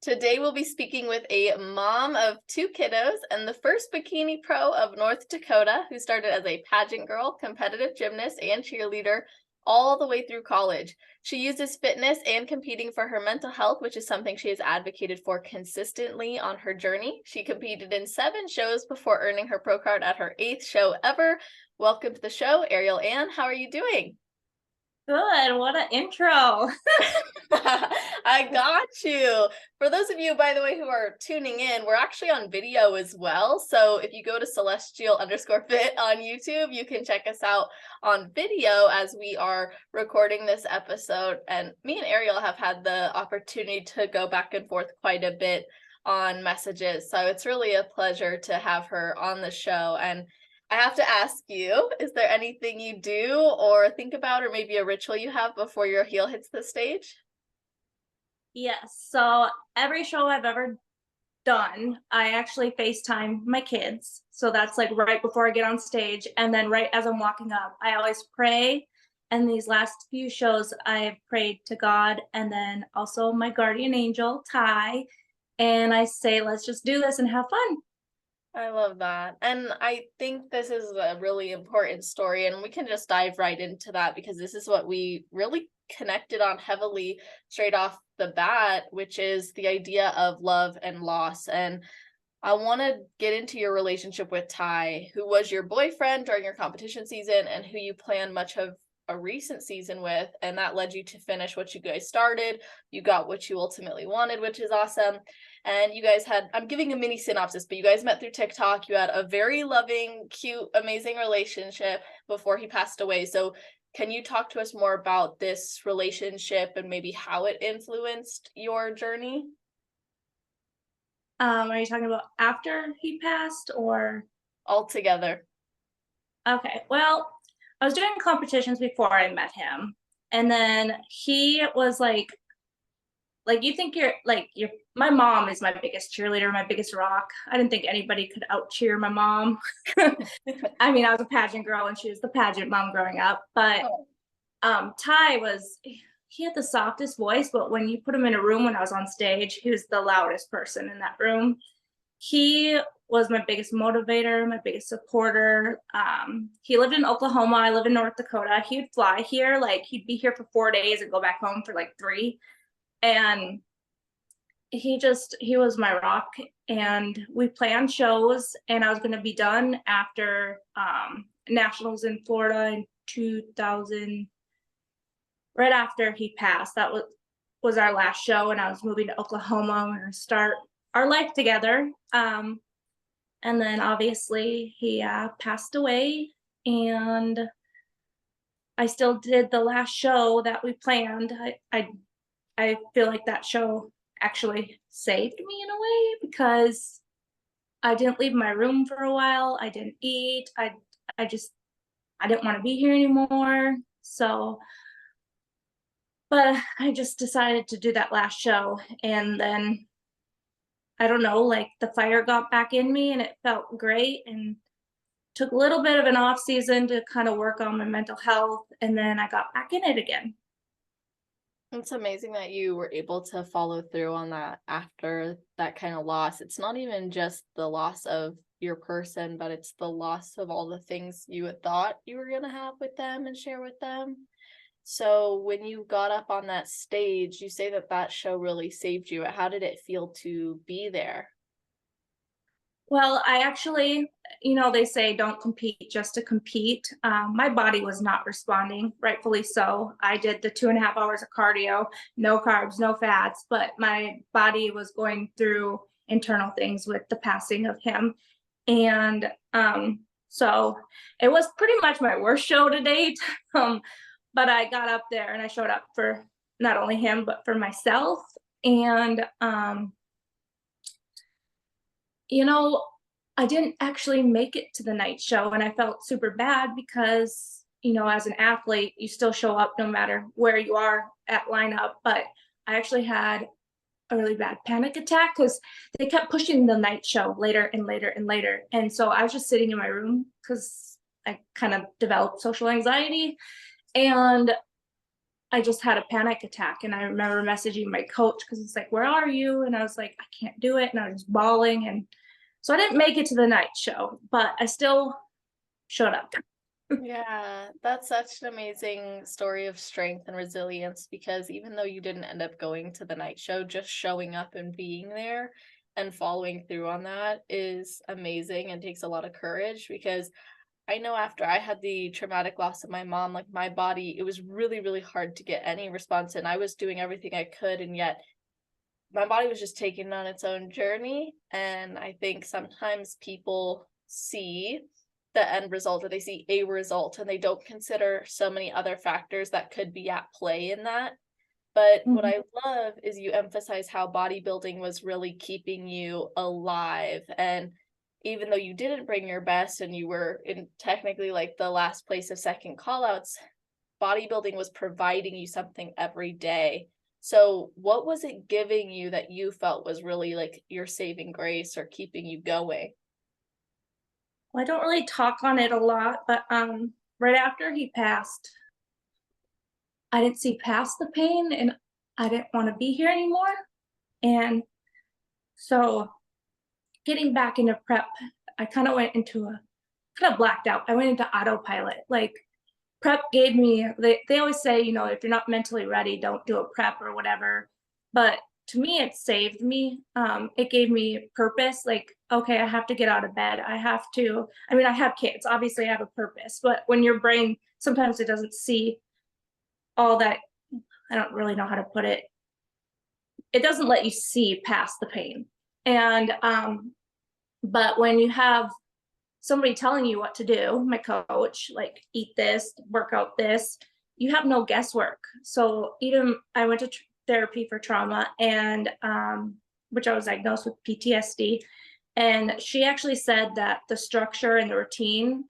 Today we'll be speaking with a mom of two kiddos and the first bikini pro of North Dakota, who started as a pageant girl, competitive gymnast, and cheerleader all the way through college. She uses fitness and competing for her mental health, which is something she has advocated for consistently on her journey. She competed in 7 shows before earning her pro card at her 8th show ever. Welcome to the show, Arielle Ann. How are you doing? Good. What an intro. I got you. For those of you, by the way, who are tuning in, we're actually on video as well. So if you go to celestial_fit on YouTube, you can check us out on video as we are recording this episode. And me and Arielle have had the opportunity to go back and forth quite a bit on messages. So it's really a pleasure to have her on the show. And I have to ask you, is there anything you do or think about, or maybe a ritual you have before your heel hits the stage? Yes. So every show I've ever done, I actually FaceTime my kids. So that's like right before I get on stage. And then right as I'm walking up, I always pray. And these last few shows, I've prayed to God and then also my guardian angel, Ty. And I say, let's just do this and have fun. I love that. And I think this is a really important story, and we can just dive right into that because this is what we really connected on heavily straight off the bat, which is the idea of love and loss. And I want to get into your relationship with Ty, who was your boyfriend during your competition season and who you planned much of a recent season with, and that led you to finish what you guys started. You got what you ultimately wanted, which is awesome. And you guys had, I'm giving a mini synopsis, but you guys met through TikTok. You had a very loving, cute, amazing relationship before he passed away. So can you talk to us more about this relationship and maybe how it influenced your journey? Are you talking about after he passed or? Altogether. Okay. Well, I was doing competitions before I met him. And then he was like you think you're my mom is my biggest cheerleader, my biggest rock. I didn't think anybody could out cheer my mom. I mean, I was a pageant girl and she was the pageant mom growing up. But Oh, Ty was he had the softest voice, but when you put him in a room when I was on stage, he was the loudest person in that room. He was my biggest motivator, my biggest supporter. He lived in Oklahoma. I live in North Dakota. He would fly here, like he'd be here for 4 days and go back home for like 3. And he was my rock. And we planned shows, and I was going to be done after nationals in Florida in 2000, right after he passed. That was our last show, and I was moving to Oklahoma. We're going to start our life together. And then obviously he passed away, and I still did the last show that we planned. I feel like that show actually saved me in a way because I didn't leave my room for a while. I didn't eat. I just I didn't want to be here anymore. So, but I just decided to do that last show, and then I don't know, like the fire got back in me and it felt great, and took a little bit of an off season to kind of work on my mental health, and then I got back in it again. it's amazing that you were able to follow through on that after that kind of loss. It's not even just the loss of your person, but it's the loss of all the things you had thought you were going to have with them and share with them. So when you got up on that stage, you say that that show really saved you. How did it feel to be there? Well, I actually, they say don't compete just to compete. My body was not responding, rightfully so. I did the 2.5 hours of cardio, no carbs, no fats, but my body was going through internal things with the passing of him. And so it was pretty much my worst show to date. But I got up there and I showed up for not only him, but for myself. And you know, I didn't actually make it to the night show, and I felt super bad because, as an athlete, you still show up no matter where you are at lineup. But I actually had a really bad panic attack because they kept pushing the night show later and later and later. And so I was just sitting in my room because I kind of developed social anxiety. And I just had a panic attack. And I remember messaging my coach because it's like, where are you? And I was like, I can't do it. And I was bawling. And so I didn't make it to the night show, but I still showed up. Yeah, that's such an amazing story of strength and resilience because even though you didn't end up going to the night show, just showing up and being there and following through on that is amazing and takes a lot of courage because I know after I had the traumatic loss of my mom, like my body, it was really, really hard to get any response. And I was doing everything I could, and yet my body was just taking on its own journey. And I think sometimes people see the end result or they see a result and they don't consider so many other factors that could be at play in that. But what Mhm. I love is you emphasize how bodybuilding was really keeping you alive. And even though you didn't bring your best and you were in technically like the last place of second callouts, bodybuilding was providing you something every day. So, what was it giving you that you felt was really like your saving grace or keeping you going? Well, I don't really talk on it a lot, but right after he passed, I didn't see past the pain and I didn't want to be here anymore. And so getting back into prep, I kind of went into a kind of blacked out. I went into autopilot. Like prep gave me, they always say, you know, if you're not mentally ready, don't do a prep or whatever. But to me, it saved me. It gave me purpose. Like, okay, I have to get out of bed. I have to, I mean, I have kids, obviously I have a purpose, but when your brain, sometimes it doesn't see all that, I don't really know how to put it. It doesn't let you see past the pain. And, but when you have somebody telling you what to do, my coach, like eat this, work out this, you have no guesswork. So even I went to therapy for trauma and which I was diagnosed with PTSD. And she actually said that the structure and the routine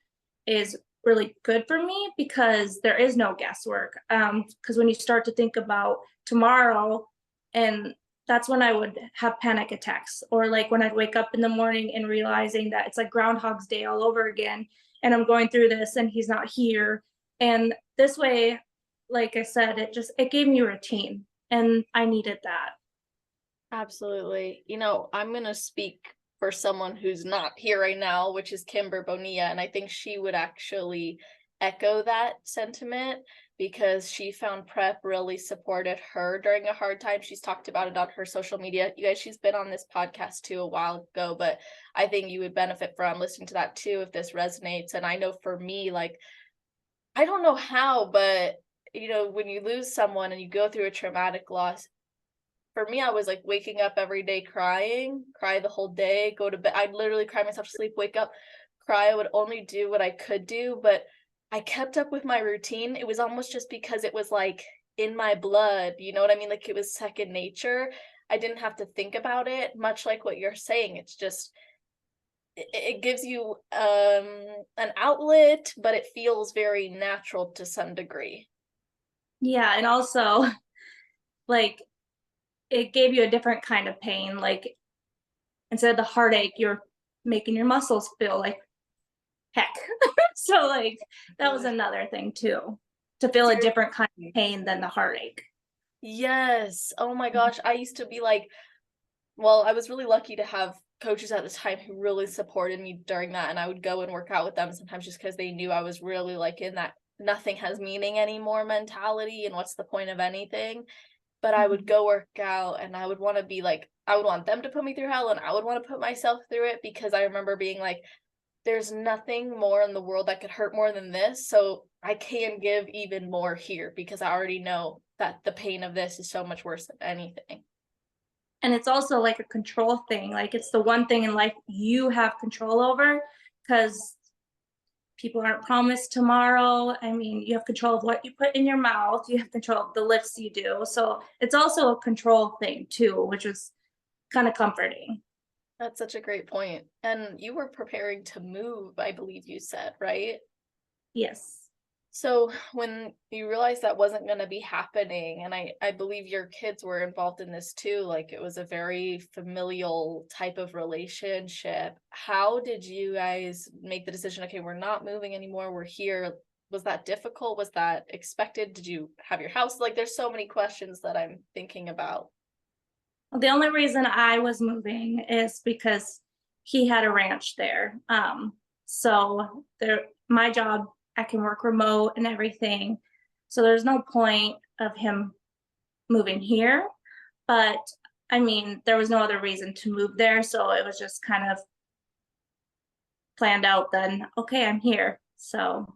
is really good for me because there is no guesswork. Because when you start to think about tomorrow, and that's when I would have panic attacks, or like when I'd wake up in the morning and realizing that it's like Groundhog's Day all over again, and I'm going through this and he's not here. And this way, like I said, it gave me a routine, and I needed that. Absolutely. I'm going to speak for someone who's not here right now, which is Kimber Bonilla. And I think she would actually echo that sentiment because she found prep really supported her during a hard time. She's talked about it on her social media. You guys, she's been on this podcast too a while ago, but I think you would benefit from listening to that too if this resonates. And I know for me, like, I don't know how, but when you lose someone and you go through a traumatic loss, for me, I was like waking up every day crying, cry the whole day, go to bed. I'd literally cry myself to sleep, wake up, cry. I would only do what I could do, but I kept up with my routine. It was almost just because it was like in my blood, you know what I mean? Like it was second nature. I didn't have to think about it, much like what you're saying. It's just it gives you an outlet, but it feels very natural to some degree. Yeah, and also like it gave you a different kind of pain. Like instead of the heartache, you're making your muscles feel like heck. So like that was another thing too, to feel a different kind of pain than the heartache. Yes. Oh my gosh. I used to be like, well, I was really lucky to have coaches at the time who really supported me during that. And I would go and work out with them sometimes just because they knew I was really like in that nothing has meaning anymore mentality and what's the point of anything. But I would Mhm. go work out and I would want to be like, I would want them to put me through hell and I would want to put myself through it because I remember being like, there's nothing more in the world that could hurt more than this. So I can give even more here because I already know that the pain of this is so much worse than anything. And it's also like a control thing. Like it's the one thing in life you have control over because people aren't promised tomorrow. I mean, you have control of what you put in your mouth, you have control of the lifts you do. So it's also a control thing too, which is kind of comforting. That's such a great point. And you were preparing to move, I believe you said, right? Yes. So when you realized that wasn't going to be happening, and I believe your kids were involved in this too, like it was a very familial type of relationship. How did you guys make the decision? Okay, we're not moving anymore. We're here. Was that difficult? Was that expected? Did you have your house? Like, there's so many questions that I'm thinking about. The only reason I was moving is because he had a ranch there. So there, my job, I can work remote and everything. So there's no point of him moving here. But I mean, there was no other reason to move there. So it was just kind of planned out then, okay, I'm here. So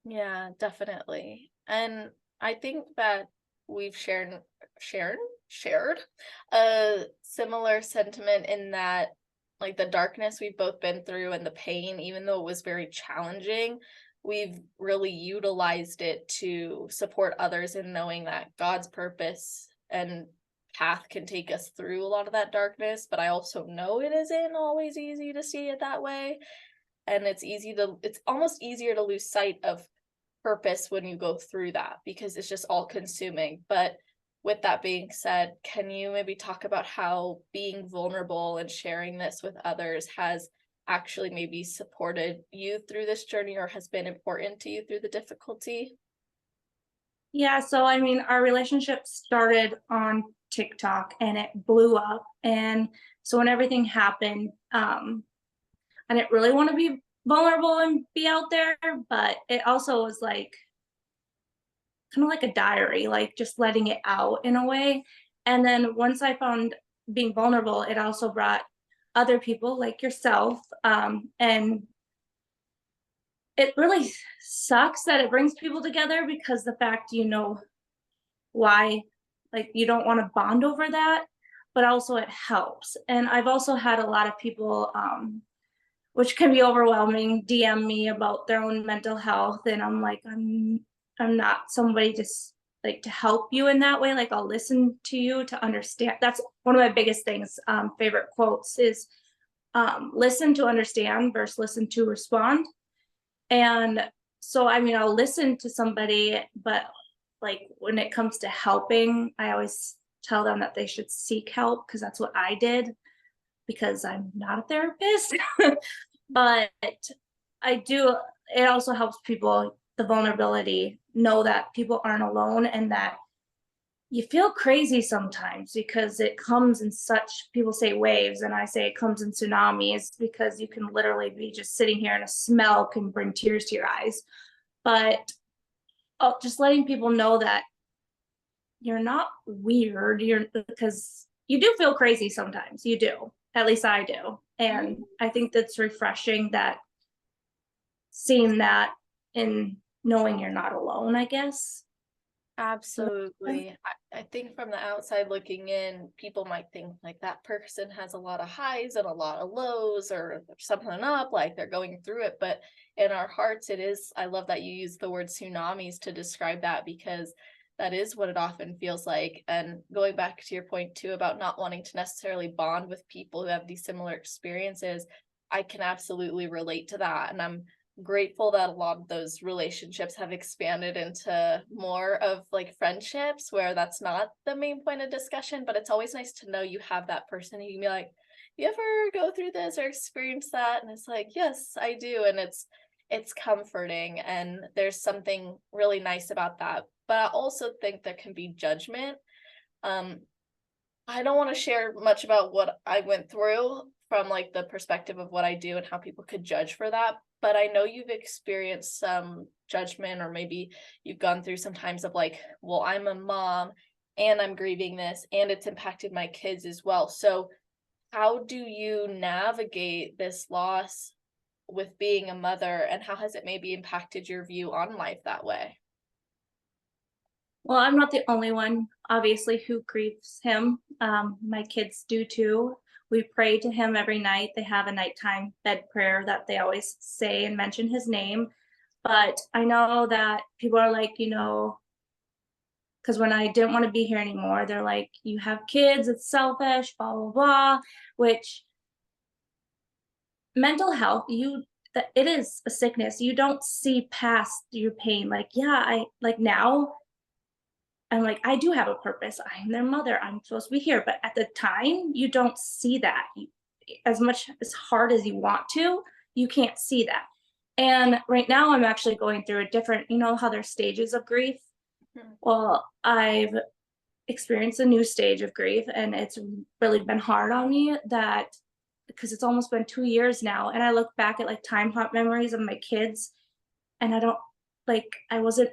Yeah, definitely. And I think that we've shared shared a similar sentiment in that, like, the darkness we've both been through and the pain, even though it was very challenging, we've really utilized it to support others in knowing that God's purpose and path can take us through a lot of that darkness. But I also know it isn't always easy to see it that way. And it's almost easier to lose sight of purpose when you go through that because it's just all consuming. But with that being said, can you maybe talk about how being vulnerable and sharing this with others has actually maybe supported you through this journey or has been important to you through the difficulty? yeah, so I mean, our relationship started on TikTok and it blew up. And so when everything happened, I didn't really want to be vulnerable and be out there, but it also was like kind of like a diary, like just letting it out in a way. And then once I found being vulnerable, it also brought other people like yourself. And it really sucks that it brings people together because the fact you know why, like you don't want to bond over that, but also it helps. And I've also had a lot of people, which can be overwhelming, DM me about their own mental health, and I'm like, I'm not somebody just like to help you in that way. Like I'll listen to you to understand. That's one of my biggest things. Favorite quotes is listen to understand versus listen to respond. And so, I mean, I'll listen to somebody, but like when it comes to helping, I always tell them that they should seek help because that's what I did because I'm not a therapist. But I do, it also helps people, the vulnerability, know that people aren't alone and that you feel crazy sometimes because it comes in such, people say waves, and I say it comes in tsunamis because you can literally be just sitting here and a smell can bring tears to your eyes. But just letting people know that you're not weird, you're because you do feel crazy sometimes. You do. At least I do. And I think that's refreshing that seeing that and knowing you're not alone, I guess. Absolutely. I think from the outside looking in, people might think like that person has a lot of highs and a lot of lows or something up, like they're going through it. But in our hearts, it is, I love that you use the word tsunamis to describe that because that is what it often feels like. And going back to your point too about not wanting to necessarily bond with people who have these similar experiences, I can absolutely relate to that. And I'm grateful that a lot of those relationships have expanded into more of like friendships where that's not the main point of discussion, but it's always nice to know you have that person who you can be like, you ever go through this or experience that? And it's like, yes, I do. And it's comforting and there's something really nice about that. But I also think there can be judgment. um I don't want to share much about what I went through from like the perspective of what I do and how people could judge for that. But I know you've experienced some judgment, or maybe you've gone through some times of like, well, I'm a mom and I'm grieving this and it's impacted my kids as well. So, how do you navigate this loss with being a mother, and how has it maybe impacted your view on life that way? Well, I'm not the only one, obviously, who grieves him. My kids do too. We pray to him every night. They have a nighttime bed prayer that they always say and mention his name. But I know that people are like, because when I didn't want to be here anymore, they're like, you have kids, it's selfish, blah, blah, blah, which mental health, that it is a sickness. You don't see past your pain. Like, yeah, I like now I'm like, I do have a purpose. I'm their mother. I'm supposed to be here. But at the time, you don't see that. As much as hard as you want to, you can't see that. And right now I'm actually going through a different, you know how there's stages of grief? Mhm. Well, I've experienced a new stage of grief, and it's really been hard on me that because it's almost been 2 years now, and I look back at like time hop memories of my kids, and I don't like I wasn't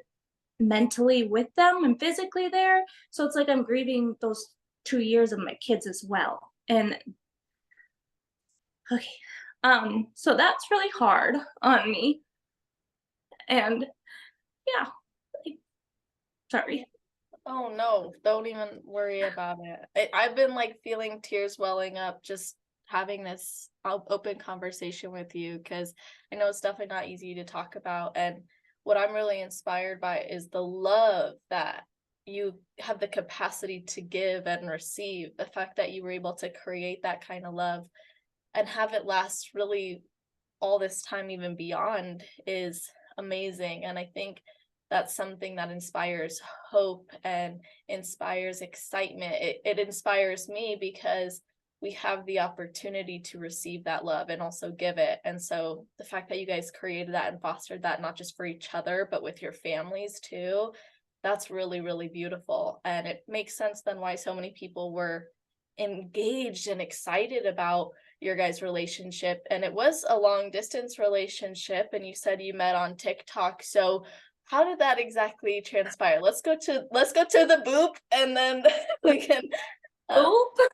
mentally with them and physically there. So it's like I'm grieving those 2 years of my kids as well. And okay. So that's really hard on me. And yeah, like, sorry. Oh no, don't even worry about it. I've been like feeling tears welling up just having this open conversation with you because I know it's definitely not easy to talk about. And what I'm really inspired by is the love that you have the capacity to give and receive. The fact that you were able to create that kind of love and have it last really all this time, even beyond, is amazing. And I think that's something that inspires hope and inspires excitement. It inspires me because we have the opportunity to receive that love and also give it. And so the fact that you guys created that and fostered that, not just for each other, but with your families too, that's really, really beautiful. And it makes sense then why so many people were engaged and excited about your guys' relationship. And it was a long distance relationship, and you said you met on TikTok. So how did that exactly transpire? Let's go to the boop, and then we can uh, Oop.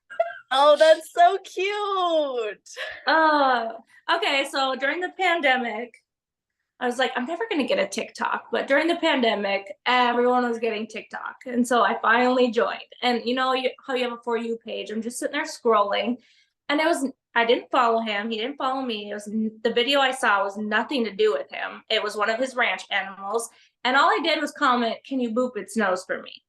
oh, that's so cute. Uh, okay, so during the pandemic, I was like, I'm never gonna get a TikTok, but during the pandemic, everyone was getting TikTok, and so I finally joined. And you know how you have a For You page? I'm just sitting there scrolling, and I didn't follow him. He didn't follow me. It was the video I saw was nothing to do with him. It was one of his ranch animals, and all I did was comment, "Can you boop its nose for me?"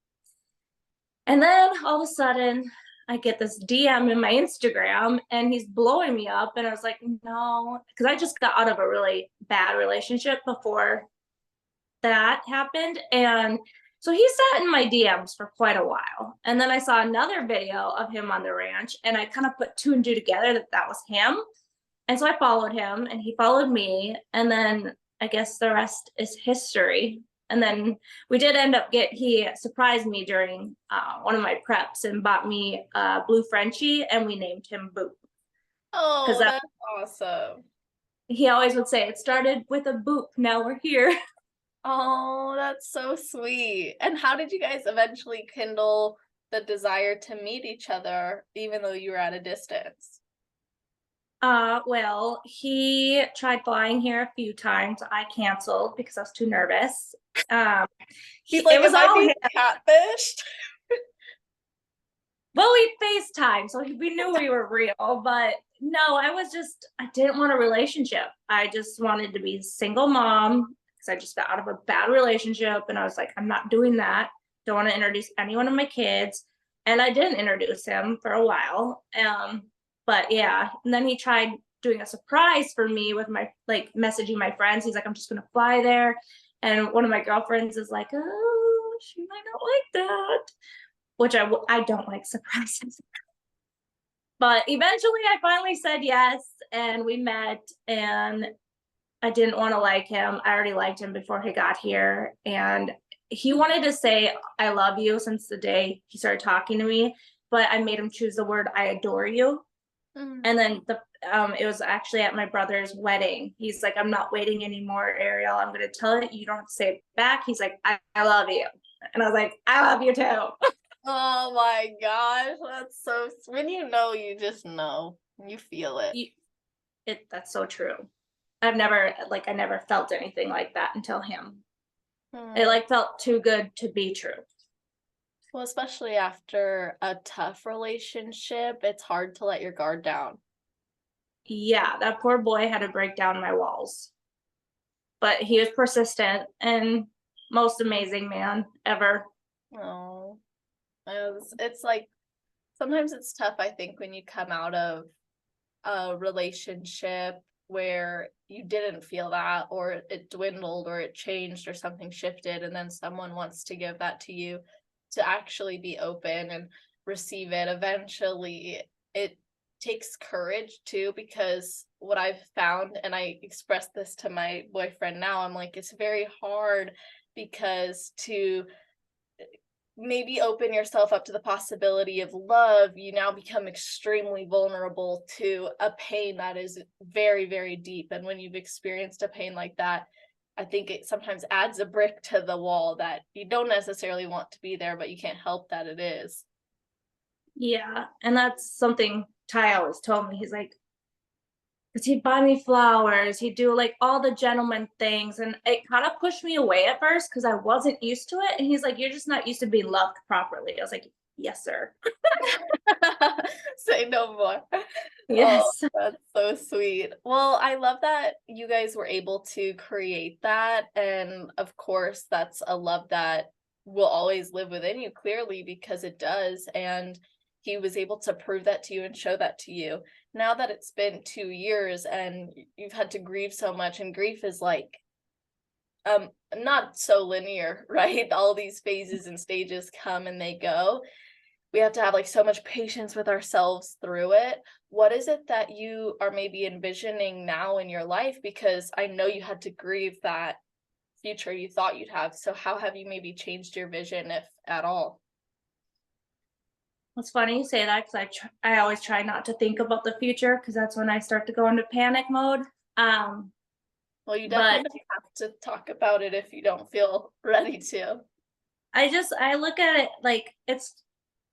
And then all of a sudden, I get this DM in my Instagram and he's blowing me up. And I was like, no, because I just got out of a really bad relationship before that happened. And so he sat in my DMs for quite a while. And then I saw another video of him on the ranch and I kind of put two and two together that that was him. And so I followed him and he followed me. And then I guess the rest is history. And then we did end up he surprised me during one of my preps and bought me a blue Frenchie and we named him Boop. Because Oh, that's awesome. he always would say, it started with a boop, now we're here. Oh, that's so sweet. And how did you guys eventually kindle the desire to meet each other, even though you were at a distance? Well, he tried flying here a few times. I canceled because I was too nervous. Um, He's like, it am was I all being him. catfished? Well, we FaceTime, so we knew we were real, but no, I didn't want a relationship. I just wanted to be a single mom because I just got out of a bad relationship and I was like, I'm not doing that. Don't want to introduce anyone of my kids. And I didn't introduce him for a while. But yeah, and then he tried doing a surprise for me with my like messaging my friends. He's like, I'm just gonna fly there. And one of my girlfriends is like, oh, she might not like that, which I don't like surprises. But eventually I finally said yes and we met and I didn't want to like him. I already liked him before he got here and he wanted to say I love you since the day he started talking to me, but I made him choose the word I adore you. Mm. And then it was actually at my brother's wedding. He's like, I'm not waiting anymore, Arielle. I'm gonna tell it. You don't have to say it back. He's like, I love you. And I was like, I love you too. Oh my gosh, that's so when you just know. You feel it. That's so true. I never felt anything like that until him. It Hmm. like felt too good to be true. Well, especially after a tough relationship, it's hard to let your guard down. Yeah, that poor boy had to break down my walls. But he was persistent and most amazing man ever. Oh, it's like sometimes it's tough, I think, when you come out of a relationship where you didn't feel that, or it dwindled, or it changed, or something shifted, and then someone wants to give that to you to actually be open and receive it. Eventually, it takes courage too, because what I've found, and I express this to my boyfriend now, I'm like, it's very hard because to maybe open yourself up to the possibility of love, you now become extremely vulnerable to a pain that is very, very deep. And when you've experienced a pain like that, I think it sometimes adds a brick to the wall that you don't necessarily want to be there, but you can't help that it is. Yeah, and that's something Ty always told me. He's like, because he'd buy me flowers, he'd do like all the gentleman things, and it kind of pushed me away at first because I wasn't used to it. And he's like, "You're just not used to being loved properly." I was like, "Yes, sir." Say no more. Oh, Yes. that's so sweet. Well, I love that you guys were able to create that. And of course, that's a love that will always live within you, clearly, because it does. And he was able to prove that to you and show that to you. Now that it's been 2 years and you've had to grieve so much, and grief is like, not so linear, right? All these phases and stages come and they go. We have to have like so much patience with ourselves through it. What is it that you are maybe envisioning now in your life? Because I know you had to grieve that future you thought you'd have. So how have you maybe changed your vision, if at all? It's funny you say that because I always try not to think about the future because that's when I start to go into panic mode. Um, Well, you but definitely don't have to talk about it if you don't feel ready to. I look at it like it's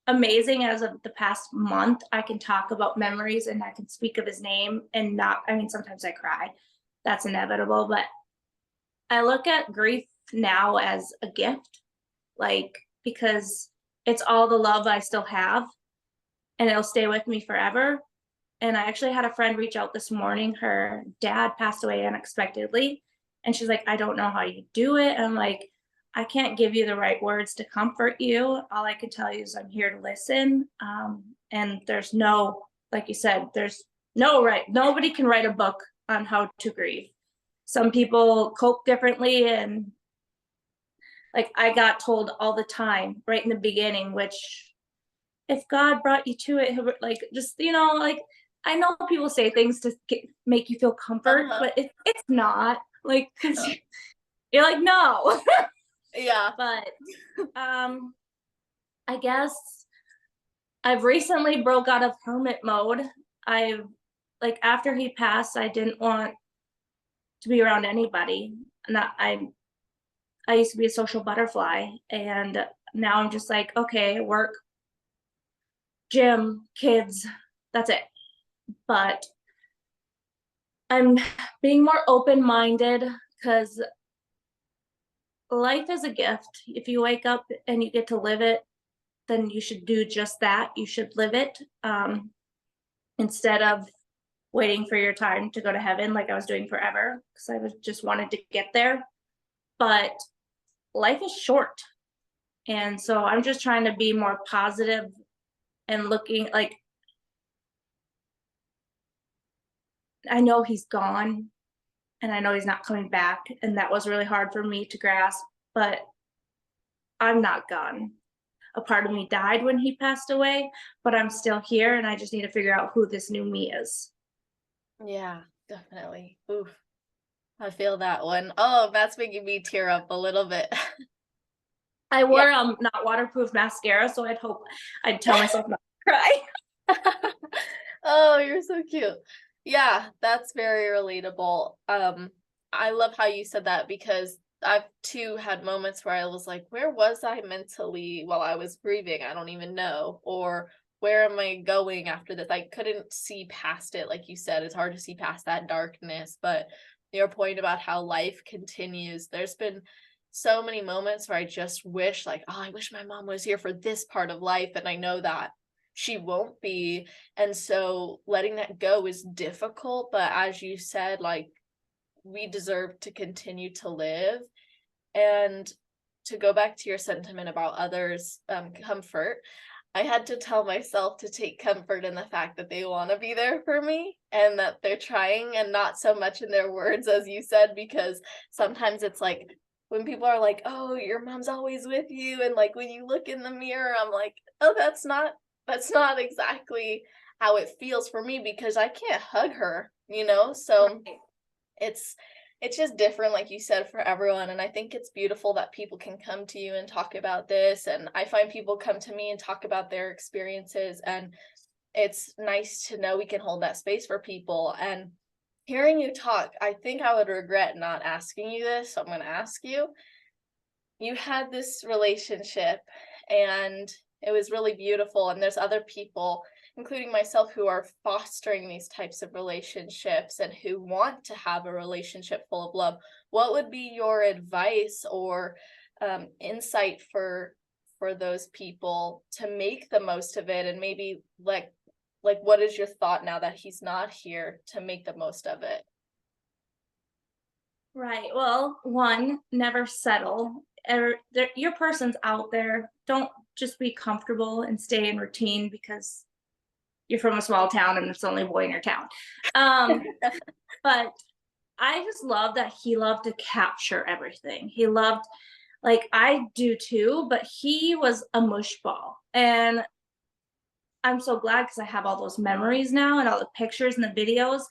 amazing. As of the past month, I can talk about memories and I can speak of his name and not, I mean, sometimes I cry. That's inevitable, but I look at grief now as a gift, like, because it's all the love I still have and it'll stay with me forever. And I actually had a friend reach out this morning. Her dad passed away unexpectedly. And she's like, "I don't know how you do it." And I'm like, "I can't give you the right words to comfort you. All I can tell you is I'm here to listen." And there's no, like you said, there's no right, nobody can write a book on how to grieve. Some people cope differently. And like I got told all the time right in the beginning, which if God brought you to it, like just, like I know people say things to make you feel comfort, Uh-huh. but it's not like, 'cause you're like, no. Yeah. But I guess I've recently broke out of hermit mode. I've like after he passed, I didn't want to be around anybody. And I used to be a social butterfly, and now I'm just like, okay, work, gym, kids, that's it. But I'm being more open-minded because life is a gift. If you wake up and you get to live it, then you should do just that. You should live it, instead of waiting for your time to go to heaven like I was doing forever because I was just wanted to get there. But life is short. And so I'm just trying to be more positive and looking like I know he's gone and I know he's not coming back. And that was really hard for me to grasp, but I'm not gone. A part of me died when he passed away, but I'm still here and I just need to figure out who this new me is. Yeah, definitely. Oof. I feel that one. Oh, that's making me tear up a little bit. I Yeah. wore not waterproof mascara, so I'd tell myself not to cry. Oh, you're so cute. Yeah, that's very relatable. I love how you said that because I've too had moments where I was like, where was I mentally while I was grieving? I don't even know. Or where am I going after this? I couldn't see past it. Like you said, it's hard to see past that darkness. But your point about how life continues, there's been so many moments where I just wish, like, oh, I wish my mom was here for this part of life. And I know that she won't be. And so letting that go is difficult. But as you said, like, we deserve to continue to live. And to go back to your sentiment about others' comfort, I had to tell myself to take comfort in the fact that they want to be there for me and that they're trying, and not so much in their words, as you said, because sometimes it's like when people are like, oh, your mom's always with you. And like when you look in the mirror, I'm like, oh, that's not exactly how it feels for me because I can't hug her, you know? So Right. it's it's just different, like you said, for everyone. And I think it's beautiful that people can come to you and talk about this. And I find people come to me and talk about their experiences, and it's nice to know we can hold that space for people. And hearing you talk, I think I would regret not asking you this, so I'm going to ask you. You had this relationship and it was really beautiful, and there's other people, including myself, who are fostering these types of relationships and who want to have a relationship full of love. What would be your advice or insight for those people to make the most of it, and maybe like what is your thought now that he's not here to make the most of it? Right. Well, one, never settle. Your person's out there. Don't just be comfortable and stay in routine because you're from a small town and it's the only boy in your town. Um, but I just love that he loved to capture everything. He loved, like I do too, but he was a mush ball. And I'm so glad because I have all those memories now and all the pictures and the videos.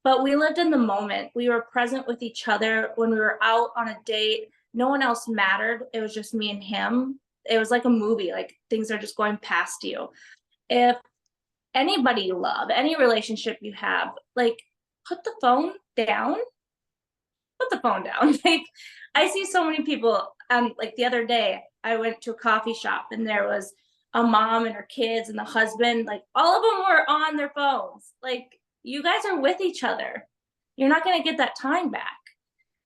But we lived in the moment. We were present with each other when we were out on a date. No one else mattered. It was just me and him. It was like a movie, like things are just going past you. If anybody you love, any relationship you have, like put the phone down, put the phone down. Like I see so many people, like the other day I went to a coffee shop and there was a mom and her kids and the husband, like all of them were on their phones. Like you guys are with each other. You're not going to get that time back.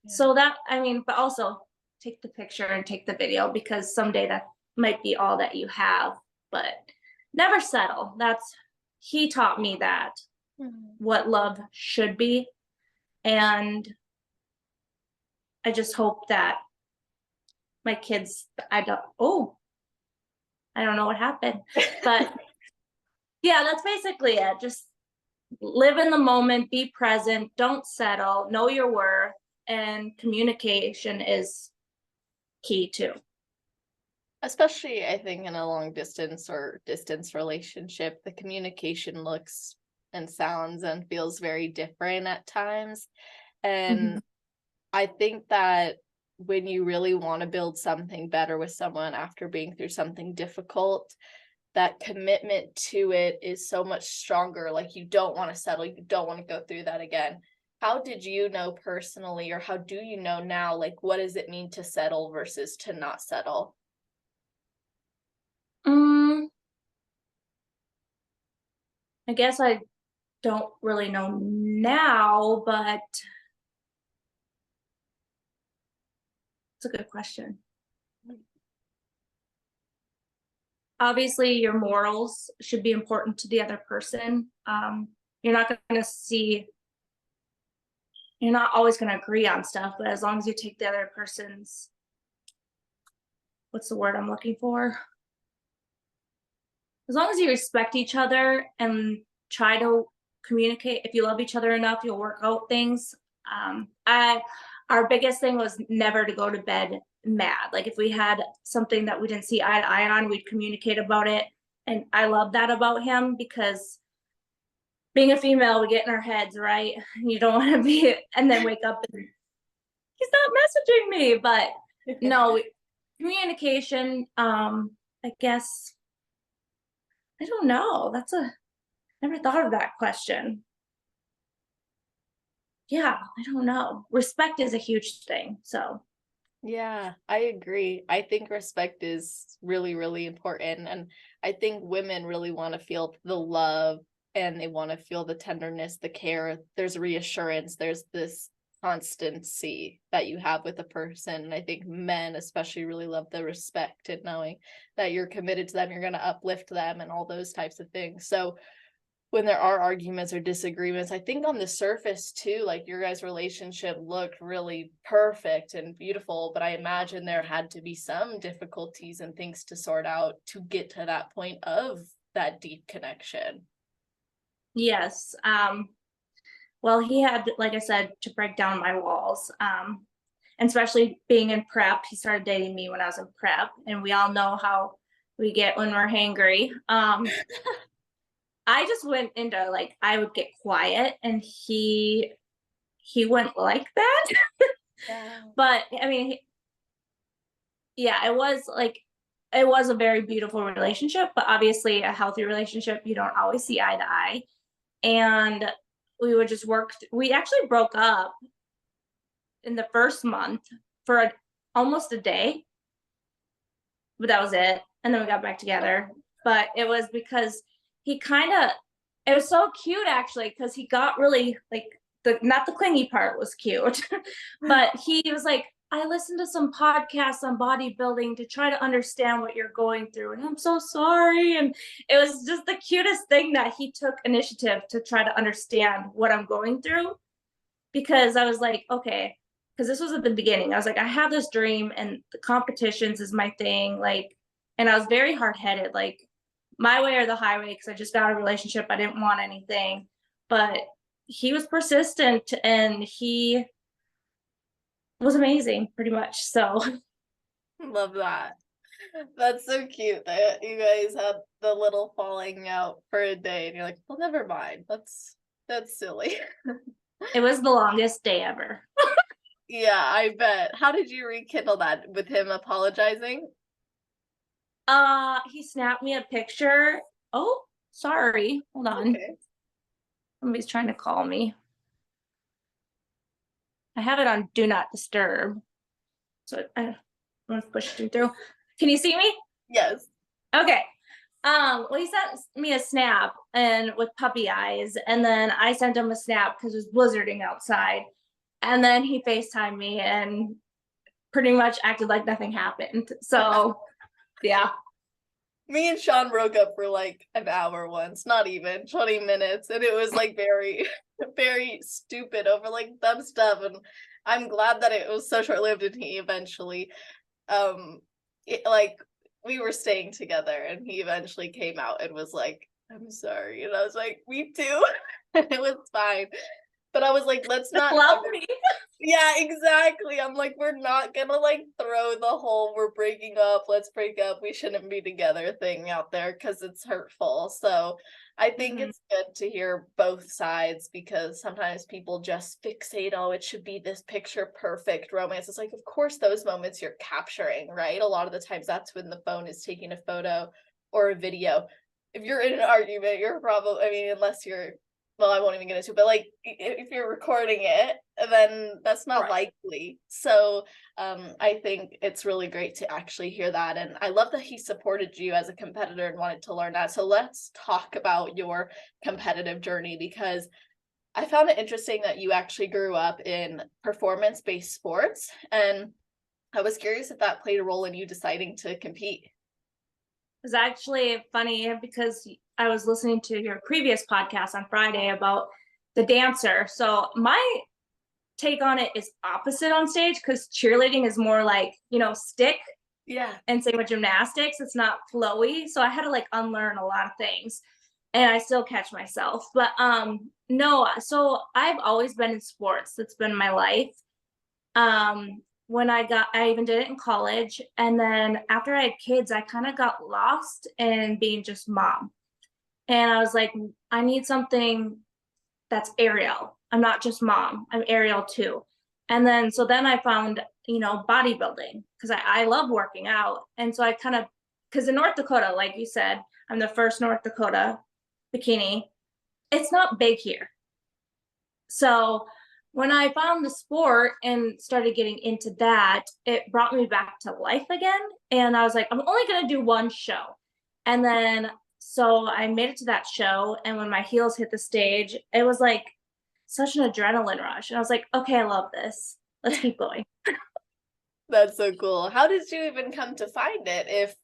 Yeah. So that, I mean, but also take the picture and take the video because someday that might be all that you have, but never settle. That's, he taught me that, Mhm. what love should be. And I just hope that my kids, I don't know what happened, but yeah, that's basically it. Just live in the moment, be present, don't settle, know your worth, and communication is key too. Especially, I think, in a long distance or distance relationship, the communication looks and sounds and feels very different at times. And Mhm. I think that when you really want to build something better with someone after being through something difficult, that commitment to it is so much stronger. Like you don't want to settle, you don't want to go through that again. How did you know personally, or how do you know now, like what does it mean to settle versus to not settle? Mm, I guess I don't really know now, but it's a good question. Obviously, your morals should be important to the other person. You're not going to see, you're not always going to agree on stuff, but as long as you take the other person's, what's the word I'm looking for? As long as you respect each other and try to communicate, if you love each other enough, you'll work out things. I Our biggest thing was never to go to bed mad. Like if we had something that we didn't see eye to eye on, we'd communicate about it. And I love that about him because being a female, we get in our heads, right? You don't want to be, and then wake up and he's not messaging me. But no, communication. I guess I don't know. That's a Never thought of that question. Yeah, I don't know. Respect is a huge thing. So, Yeah, I agree. I think respect is really, really important. And I think women really want to feel the love and they want to feel the tenderness, the care. There's reassurance, there's this constancy that you have with a person. And I think men especially really love the respect and knowing that you're committed to them, you're going to uplift them and all those types of things. So when there are arguments or disagreements, I think on the surface too, like your guys' relationship looked really perfect and beautiful, but I imagine there had to be some difficulties and things to sort out to get to that point of that deep connection. yes. Well, he had, like I said, to break down my walls. And especially being in prep, he started dating me when I was in prep, and we all know how we get when we're hangry. I just went into like, I would get quiet and he wouldn't like that. Yeah. But I mean, yeah, it was a very beautiful relationship, but obviously a healthy relationship, you don't always see eye to eye. And we would just we actually broke up in the first month for almost a day, but that was it. And then we got back together. But it was because he kind of, it was so cute actually, because he got really like, not the clingy part was cute, but he was like, I listened to some podcasts on bodybuilding to try to understand what you're going through. And I'm so sorry. And it was just the cutest thing that he took initiative to try to understand what I'm going through. Because I was like, okay, because this was at the beginning. I was like, I have this dream and the competitions is my thing. Like, and I was very hard headed, like my way or the highway, because I just got a relationship. I didn't want anything. But he was persistent and he was amazing pretty much. So Love that. That's so cute that you guys had the little falling out for a day and you're like, well, never mind. That's silly. it was the longest day ever. Yeah, I bet. How did you rekindle that with him apologizing? He snapped me a picture. Oh, sorry. Hold on. Okay. Somebody's trying to call me. I have it on do not disturb. So I'm gonna push him through. Can you see me? Yes. Okay. Well, he sent me a snap and with puppy eyes, and then I sent him a snap because it was blizzarding outside. And then he FaceTimed me and pretty much acted like nothing happened. So yeah. Me and Sean broke up for like an hour once, not even 20 minutes. And it was like very, very stupid over like dumb stuff. And I'm glad that it was so short lived and he eventually, like, we were staying together and he eventually came out and was like, I'm sorry. And I was like, me too. And it was fine. But I was like, let's not Lovely. Yeah, exactly. I'm like, we're not gonna like throw the whole we're breaking up, let's break up, we shouldn't be together thing out there because it's hurtful. So I think Mhm. it's good to hear both sides because sometimes people just fixate, oh, it should be this picture perfect romance. It's like, of course, those moments you're capturing, right? A lot of the times that's when the phone is taking a photo or a video. If you're in an argument, you're probably, I mean, unless you're well, I won't even get into it, but like if you're recording it, then that's not Right. likely. So I think it's really great to actually hear that. And I love that he supported you as a competitor and wanted to learn that. So let's talk about your competitive journey because I found it interesting that you actually grew up in performance-based sports. And I was curious if that played a role in you deciding to compete. It's actually funny because I was listening to your previous podcast on Friday about the dancer. So my take on it is opposite on stage because cheerleading is more like, stick, Yeah. and same with gymnastics, it's not flowy. So I had to like unlearn a lot of things and I still catch myself. But no, so I've always been in sports. That's been my life. When I even did it in college. And then after I had kids, I kind of got lost in being just mom. And I was like, I need something that's Arielle. I'm not just mom, I'm Arielle too. And then, so then I found, bodybuilding because I love working out. And so I kind of, because in North Dakota, like you said, I'm the first North Dakota bikini. It's not big here. So when I found the sport and started getting into that, it brought me back to life again. And I was like, I'm only going to do one show. And then, so I made it to that show. And when my heels hit the stage, it was like such an adrenaline rush. And I was like, okay, I love this. Let's keep going. That's so cool. How did you even come to find it? If,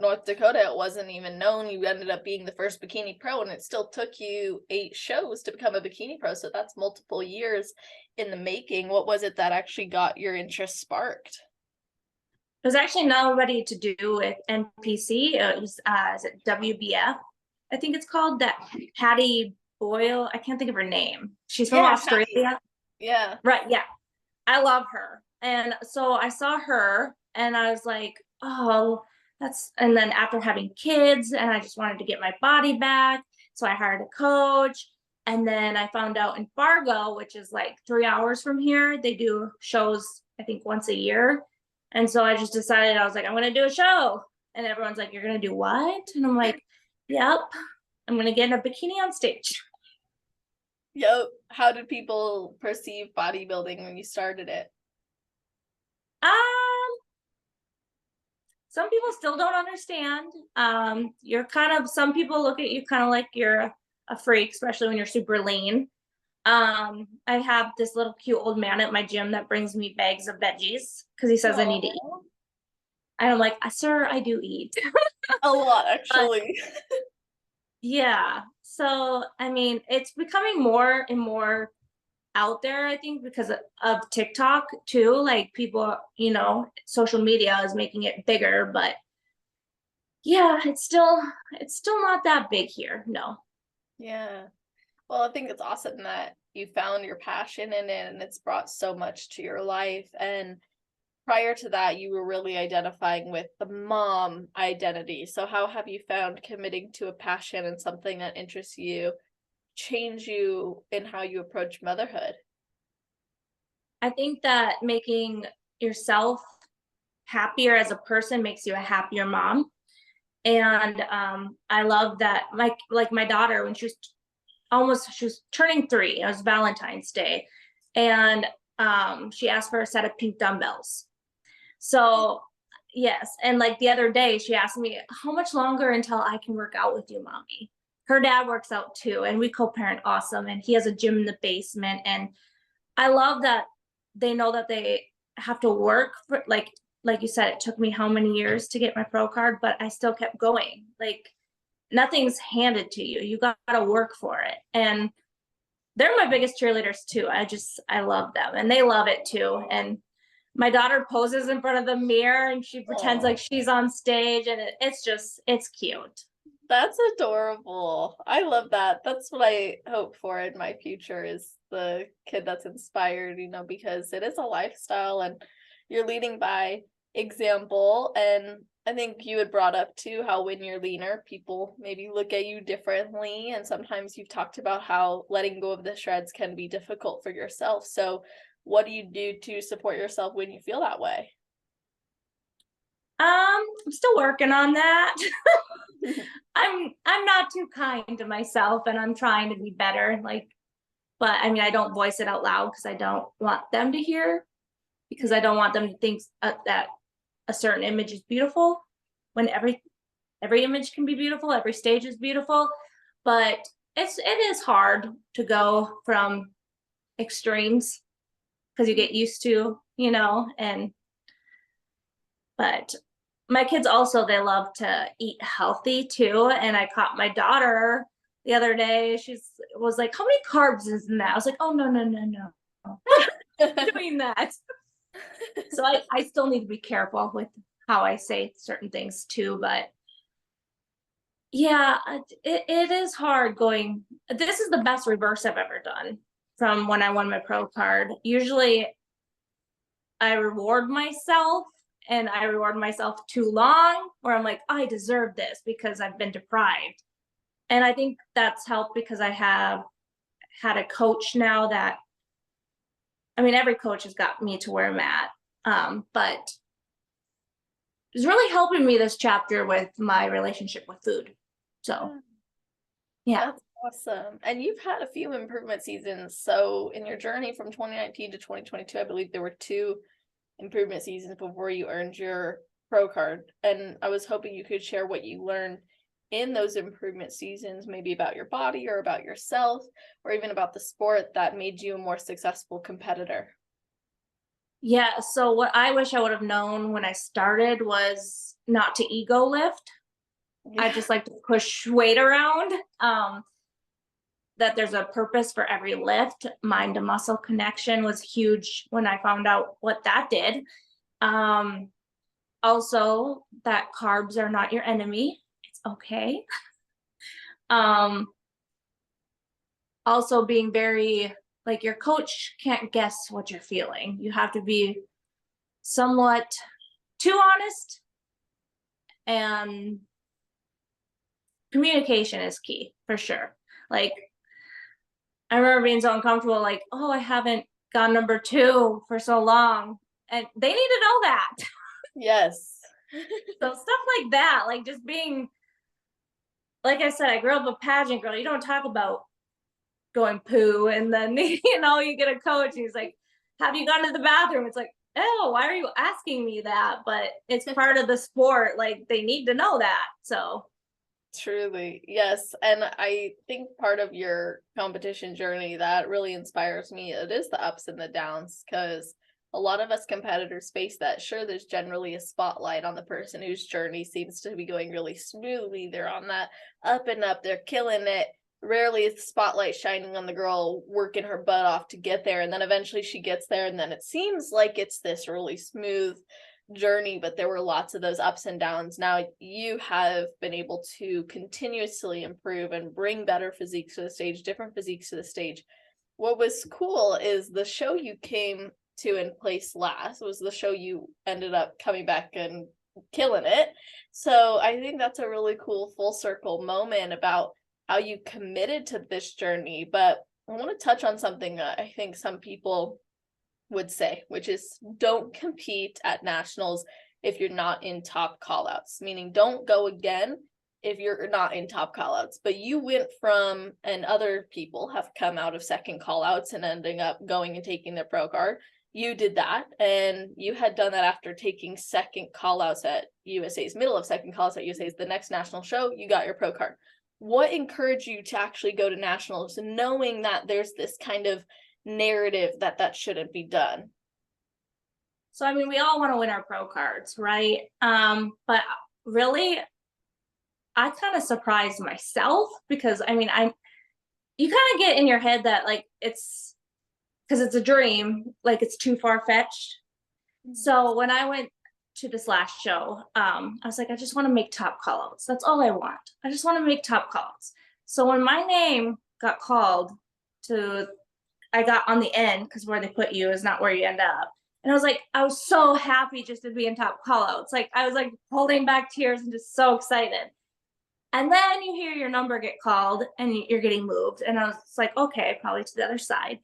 North Dakota, it wasn't even known, you ended up being the first bikini pro and it still took you 8 shows to become a bikini pro. So that's multiple years in the making. What was it that actually got your interest sparked? It was actually nobody to do with NPC. It was, is it WBF? I think it's called that. Patty Boyle. I can't think of her name. She's from Yeah, Patty. Australia. Yeah. Right. Yeah. I love her. And so I saw her and I was like, oh, and then after having kids, and I just wanted to get my body back, so I hired a coach. And then I found out in Fargo, which is like 3 hours from here, they do shows, I think, once a year. And so I just decided, I was like, I'm going to do a show. And everyone's like, you're going to do what? And I'm like, yep, I'm going to get in a bikini on stage. Yep. How did people perceive bodybuilding when you started it? Um, some people still don't understand. You're kind of, some people look at you kind of like you're a freak, especially when you're super lean. I have this little cute old man at my gym that brings me bags of veggies because he says I need to eat. Aw. And I'm like, sir, I do eat. A lot, But actually. yeah, so I mean, it's becoming more and more out there, I think, because of TikTok too. Like people, social media is making it bigger, but yeah, it's still not that big here. No. Yeah. Well, I think it's awesome that you found your passion in it and it's brought so much to your life. And prior to that, you were really identifying with the mom identity. So how have you found committing to a passion and something that interests you change you in how you approach motherhood? I think that making yourself happier as a person makes you a happier mom. And I love that my daughter, when she was turning 3, it was Valentine's Day, and she asked for a set of pink dumbbells. So yes, and like the other day she asked me, how much longer until I can work out with you, mommy? Her dad works out too, and we co-parent awesome, and he has a gym in the basement. And I love that they know that they have to work for, like you said, it took me how many years to get my pro card, but I still kept going. Like nothing's handed to you. You got to work for it. And they're my biggest cheerleaders too. I love them and they love it too. And my daughter poses in front of the mirror and she pretends Oh, like she's on stage, and it's cute. that's adorable. I love that. That's what I hope for in my future is the kid that's inspired, because it is a lifestyle and you're leading by example. And I think you had brought up too how when you're leaner, people maybe look at you differently. And sometimes you've talked about how letting go of the shreds can be difficult for yourself. So, what do you do to support yourself when you feel that way? I'm still working on that. I'm not too kind to myself, and I'm trying to be better. Like, but I mean, I don't voice it out loud because I don't want them to hear, because I don't want them to think that a certain image is beautiful, when every image can be beautiful, every stage is beautiful. But it is hard to go from extremes because you get used to, and but my kids also, they love to eat healthy too. And I caught my daughter the other day. Was like, how many carbs is in that? I was like, oh no. Doing that. So I still need to be careful with how I say certain things too. But yeah, it is hard going. This is the best reverse I've ever done from when I won my pro card. Usually I reward myself, and I reward myself too long, where I'm like, I deserve this because I've been deprived. And I think that's helped because I have had a coach now that, I mean, every coach has got me to where I'm at. But it's really helping me this chapter with my relationship with food. So yeah. That's awesome. And you've had a few improvement seasons. So in your journey from 2019 to 2022, I believe there were 2 improvement seasons before you earned your pro card. And I was hoping you could share what you learned in those improvement seasons, maybe about your body or about yourself, or even about the sport that made you a more successful competitor. Yeah. So what I wish I would have known when I started was not to ego lift. I Yeah. just like to push weight around. That there's a purpose for every lift. Mind to muscle connection was huge when I found out what that did. Also, that carbs are not your enemy. It's okay. Also being very, like, your coach can't guess what you're feeling. You have to be somewhat too honest And communication is key for sure. Like, I remember being so uncomfortable, like, oh, I haven't gone number 2 for so long. And they need to know that. Yes. So stuff like that, like just being, like I said, I grew up a pageant girl. You don't talk about going poo, and then you get a coach and he's like, have you gone to the bathroom? It's like, oh, why are you asking me that? But it's part of the sport. Like, they need to know that. So Truly, yes. And I think part of your competition journey that really inspires me, it is the ups and the downs, because a lot of us competitors face that. Sure, there's generally a spotlight on the person whose journey seems to be going really smoothly. They're on that up and up, they're killing it. Rarely is the spotlight shining on the girl working her butt off to get there. And then eventually she gets there, and then it seems like it's this really smooth journey, but there were lots of those ups and downs. Now you have been able to continuously improve and bring better physiques to the stage, different physiques to the stage. What was cool is the show you came to and placed last was the show you ended up coming back and killing it. So I think that's a really cool full circle moment about how you committed to this journey. But I want to touch on something that I think some people would say, which is don't compete at nationals if you're not in top callouts, meaning don't go again if you're not in top callouts. But you went from, and other people have come out of second callouts and ending up going and taking their pro card. You did that, and you had done that after taking second callouts at USA's, middle of second callouts at USA's, the next national show, you got your pro card. What encouraged you to actually go to nationals, knowing that there's this kind of narrative that shouldn't be done? So I mean, we all want to win our pro cards, right? But really, I kind of surprised myself, because I mean, you kind of get in your head that like it's because it's a dream, like it's too far-fetched. So when I went to this last show, I was like, I just want to make top callouts. That's all I want. I just want to make top callouts. So when my name got called to, I got on the end, because where they put you is not where you end up. And I was so happy just to be in top callouts. Like, I was like holding back tears and just so excited. And then you hear your number get called and you're getting moved. And I was like, okay, probably to the other side.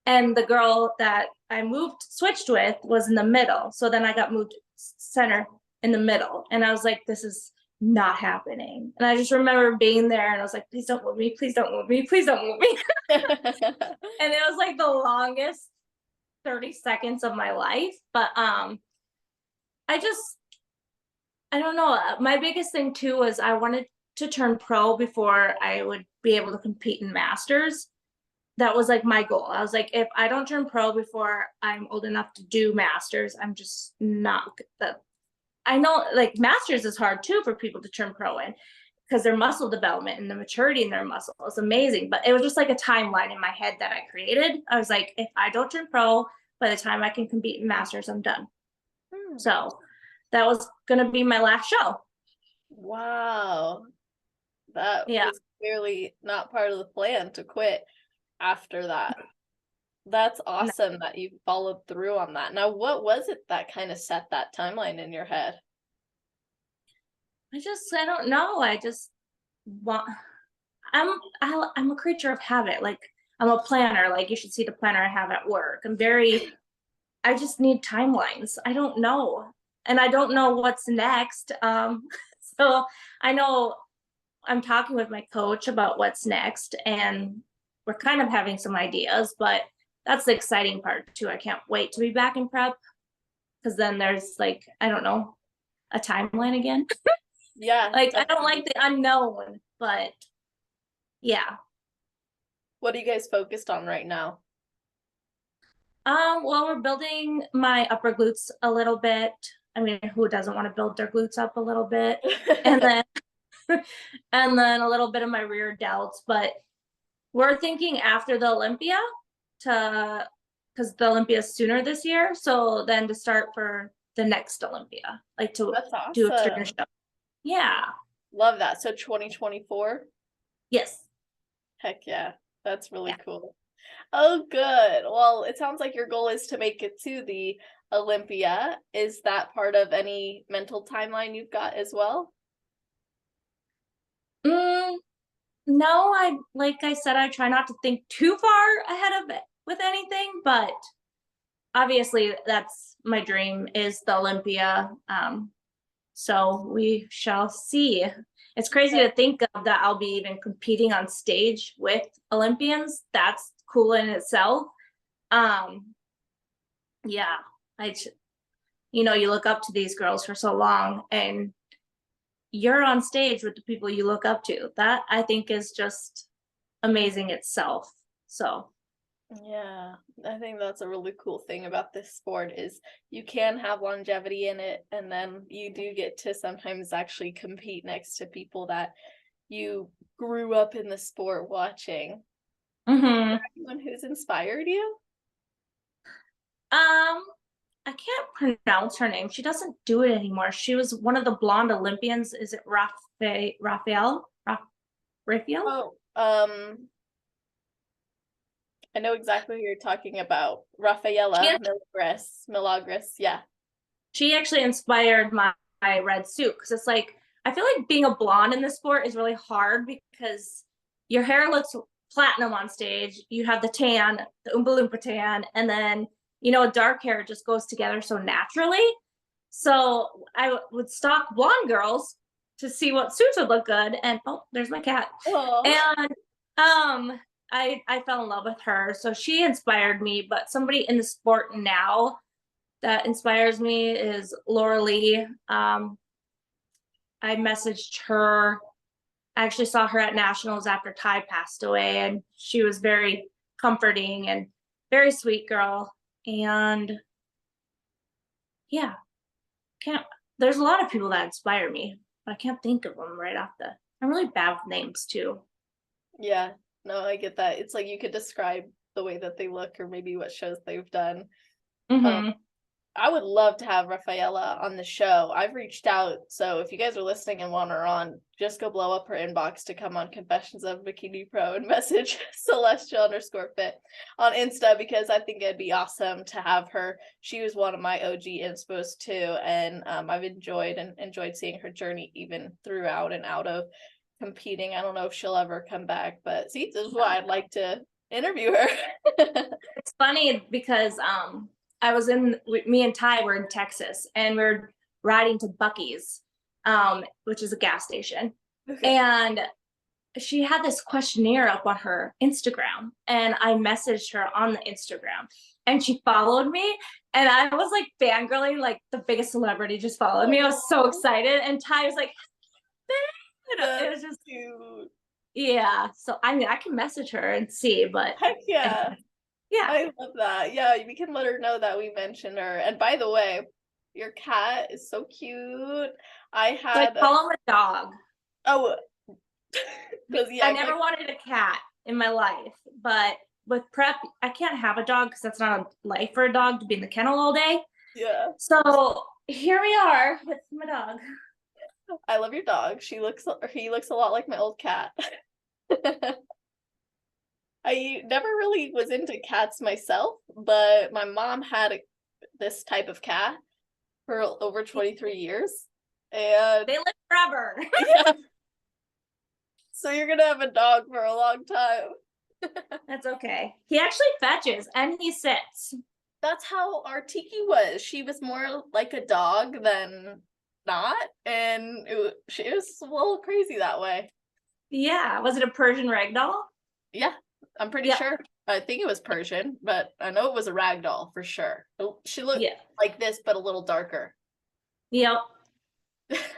And the girl that I switched with was in the middle. So then I got moved center in the middle. And I was like, this is not happening. And I just remember being there and I was like, please don't move me. Please don't move me. Please don't move me. And it was like the longest 30 seconds of my life. But I don't know. My biggest thing too was I wanted to turn pro before I would be able to compete in masters. That was like my goal. I was like, if I don't turn pro before I'm old enough to do masters, I'm just not that. I know like masters is hard too for people to turn pro in, because their muscle development and the maturity in their muscle is amazing. But it was just like a timeline in my head that I created. I was like, if I don't turn pro by the time I can compete in masters, I'm done. So that was going to be my last show. Wow. That was clearly not part of the plan to quit after that. That's awesome that you followed through on that. Now, what was it that kind of set that timeline in your head? I don't know. I just want, I'm a creature of habit. Like, I'm a planner. Like, you should see the planner I have at work. I just need timelines. I don't know. And I don't know what's next. So I know I'm talking with my coach about what's next, and we're kind of having some ideas, but that's the exciting part too. I can't wait to be back in prep, because then there's like, I don't know, a timeline again. Yeah. Like, I don't like the unknown, but yeah. What are you guys focused on right now? Well, we're building my upper glutes a little bit. I mean, who doesn't want to build their glutes up a little bit? And then and then a little bit of my rear delts. But we're thinking after the Olympia, because the Olympia is sooner this year. So then to start for the next Olympia, like to That's do a awesome. sooner show. Yeah. Love that. So 2024? Yes. Heck yeah. That's really cool. Oh, good. Well, it sounds like your goal is to make it to the Olympia. Is that part of any mental timeline you've got as well? Mm, no, like I said, I try not to think too far ahead of it with anything, but obviously that's my dream is the Olympia. So we shall see. It's crazy to think of that I'll be even competing on stage with Olympians. That's cool in itself. Um, yeah, you know, you look up to these girls for so long and you're on stage with the people you look up to. That I think is just amazing itself. So, Yeah, I think that's a really cool thing about this sport is you can have longevity in it, and then you do get to sometimes actually compete next to people that you grew up in the sport watching. mhm. Anyone who's inspired you? um, I can't pronounce her name. She doesn't do it anymore. She was one of the blonde Olympians. Is it Raphael? Oh, I know exactly who you're talking about. She Rafaela actually, Milagres, yeah. she actually inspired my red suit because it's like I feel like being a blonde in this sport is really hard because your hair looks platinum on stage. You have the tan, the Oompa Loompa tan, and then you know dark hair just goes together so naturally. So I would stalk blonde girls to see what suits would look good. And oh, there's my cat. Oh, And I fell in love with her. So she inspired me. But somebody in the sport now that inspires me is Laura Lee. I messaged her. I actually saw her at nationals after Ty passed away, and she was very comforting and very sweet girl. And yeah, can't there's a lot of people that inspire me, but I can't think of them right off the I'm really bad with names too. yeah. No, I get that. It's like you could describe the way that they look or maybe what shows they've done. Um, Mm-hmm. I would love to have Rafaela on the show. I've reached out, so if you guys are listening and want her on, just go blow up her inbox to come on Confessions of Bikini Pro and message celestial_fit on Insta because I think it'd be awesome to have her. She was one of my OG inspos too, and I've enjoyed seeing her journey even throughout and out of competing. I don't know if she'll ever come back, but see, this is why I'd like to interview her. It's funny because I was me and Ty were in Texas and we're riding to Bucky's, which is a gas station. Okay. And she had this questionnaire up on her Instagram and I messaged her on the Instagram and she followed me and I was like fangirling like the biggest celebrity just followed me. I was so excited and Ty was like, it was just cute. yeah. So I mean I can message her and see, but Heck yeah. yeah. I love that. Yeah, we can let her know that we mentioned her. And by the way, your cat is so cute. I So I had call him a dog. oh because yeah, I never wanted a cat in my life, but with prep, I can't have a dog because that's not a life for a dog to be in the kennel all day. yeah. So here we are with my dog. I love your dog. He looks a lot like my old cat. I never really was into cats myself, but my mom had this type of cat for over 23 years. And They live forever. yeah, so you're gonna have a dog for a long time. That's okay. He actually fetches and he sits. That's how our Tiki was. She was more like a dog than not, and she was a little crazy that way. Yeah. Was it a Persian ragdoll? Yeah, I'm pretty Yeah. sure. I think it was Persian, but I know it was a rag doll for sure. She looked Yeah. like this, but a little darker. Yep.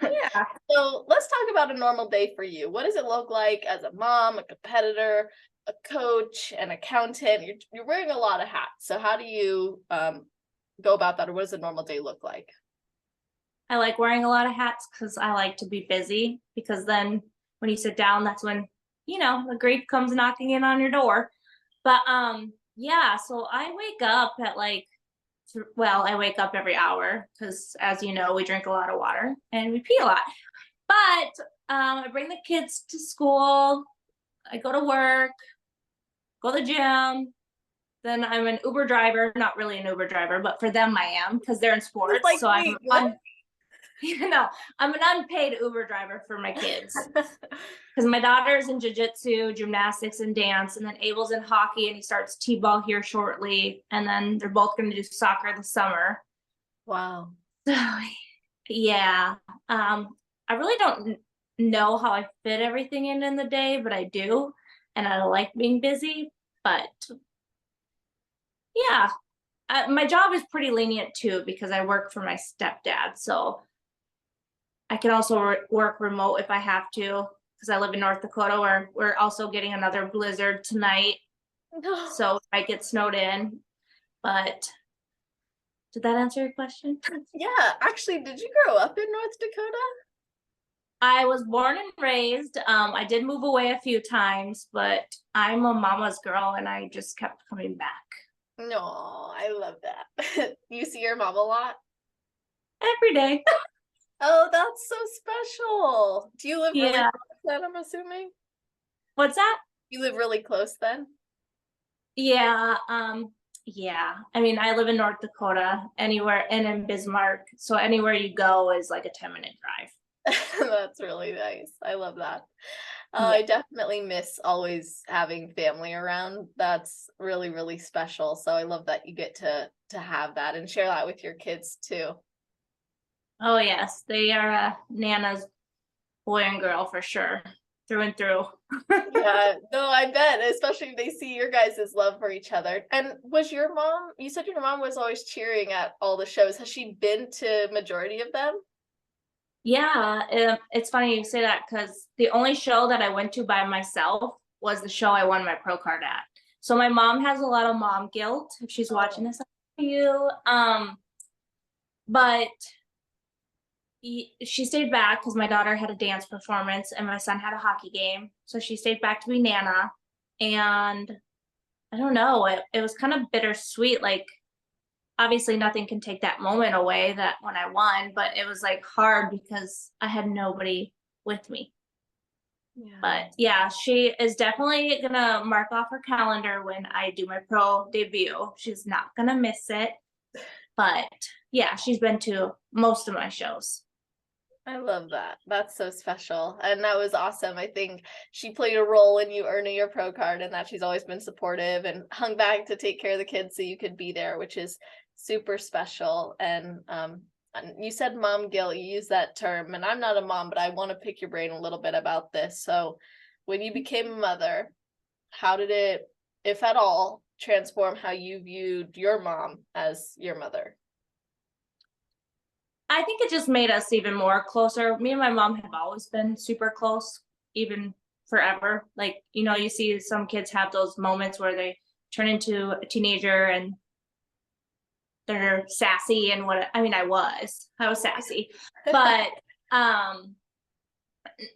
Yeah. So let's talk about a normal day for you. What does it look like as a mom, a competitor, a coach, an accountant? You're wearing a lot of hats. So how do you go about that, or what does a normal day look like? I like wearing a lot of hats because I like to be busy because then when you sit down, that's when, you know, the grief comes knocking in on your door. But yeah, so I wake up at like well, I wake up every hour because as you know, we drink a lot of water and we pee a lot. But I bring the kids to school, I go to work, go to the gym, Then I'm an Uber driver, not really an Uber driver, but for them I am because they're in I was sports. like, So wait, what? I'm an unpaid Uber driver for my kids because my daughter's in jiu-jitsu, gymnastics, and dance, and then Abel's in hockey and he starts t-ball here shortly, and then they're both going to do soccer this summer. Wow. So yeah, I really don't know how I fit everything in the day, but I do, and I like being busy. But yeah, my job is pretty lenient too because I work for my stepdad, so I can also work remote if I have to because I live in North Dakota where we're also getting another blizzard tonight. No. So I get snowed in. But did that answer your question? Yeah, actually, did you grow up in North Dakota? I was born and raised. I did move away a few times, but I'm a mama's girl and I just kept coming back. No, I love that. You see your mom a lot? Every day. Oh, that's so special. Do you live really Yeah. close then, I'm assuming? What's that? You live really close then? Yeah. Yeah. I mean, I live in North Dakota, anywhere, and in Bismarck. So anywhere you go is like a 10-minute drive. That's really nice. I love that. Yeah. I definitely miss always having family around. That's really, really special. So I love that you get to have that and share that with your kids too. Oh yes, they are Nana's boy and girl for sure, through and through. Yeah, no, I bet, especially if they see your guys' love for each other. And was your mom, you said your mom was always cheering at all the shows. Has she been to majority of them? Yeah, it's funny you say that because the only show that I went to by myself was the show I won my pro card at. So my mom has a lot of mom guilt if she's watching Oh. this. I love you. But she stayed back because my daughter had a dance performance and my son had a hockey game. So she stayed back to be Nana. And I don't know, it was kind of bittersweet. Like, obviously, nothing can take that moment away that when I won, but it was like hard because I had nobody with me. Yeah. But yeah, she is definitely gonna mark off her calendar when I do my pro debut. She's not gonna miss it. But yeah, she's been to most of my shows. I love that. That's so special. And that was awesome. I think she played a role in you earning your pro card and that she's always been supportive and hung back to take care of the kids so you could be there, which is super special. And you said mom guilt, you use that term, and I'm not a mom, but I want to pick your brain a little bit about this. So when you became a mother, how did it, if at all, transform how you viewed your mom as your mother? I think it just made us even more closer. Me and my mom have always been super close, even forever. Like, you see some kids have those moments where they turn into a teenager and they're sassy and I mean, I was sassy, but